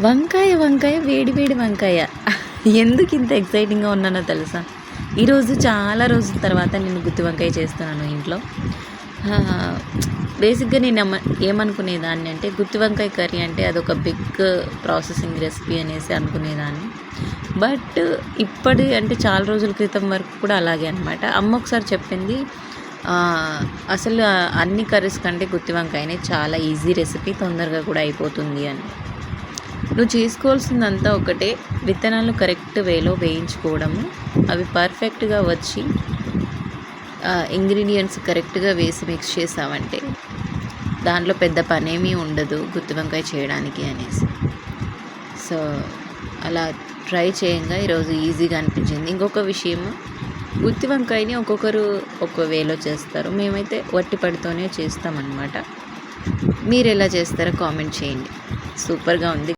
వంకాయ వంకాయ వేడి వేడి వంకాయ. ఎందుకు ఇంత ఎక్సైటింగ్‌గా ఉన్నానో తెలుసా? ఈరోజు చాలా రోజుల తర్వాత నేను గుత్తి వంకాయ చేస్తున్నాను ఇంట్లో. బేసిక్‌గా నేను ఏమనుకునేదాన్ని అంటే గుత్తి వంకాయ కర్రీ అంటే అదొక బిగ్ ప్రాసెసింగ్ రెసిపీ అనేసి అనుకునేదాన్ని. బట్ ఇప్పటి అంటే చాలా రోజుల క్రితం వరకు కూడా అలాగే అనమాట. అమ్మ ఒకసారి చెప్పింది, అసలు అన్ని కర్రీస్ కంటే గుత్తి వంకాయనే చాలా ఈజీ రెసిపీ, తొందరగా కూడా అయిపోతుంది అని. నువ్వు చేసుకోవాల్సిందంతా ఒకటే, విత్తనాలు కరెక్ట్ వేలో వేయించుకోవడము, అవి పర్ఫెక్ట్గా వచ్చి ఇంగ్రీడియంట్స్ కరెక్ట్గా వేసి మిక్స్ చేసావంటే దాంట్లో పెద్ద పనేమీ ఉండదు గుత్తి వంకాయ చేయడానికి అనేసి. సో అలా ట్రై చేయంగా ఈరోజు ఈజీగా అనిపించింది. ఇంకొక విషయము, గుత్తి వంకాయని ఒక్కొక్కరు ఒక్కో వేలో చేస్తారు, మేమైతే వట్టి పడితోనే చేస్తామన్నమాట. మీరు ఎలా చేస్తారో కామెంట్ చేయండి. సూపర్గా ఉంది.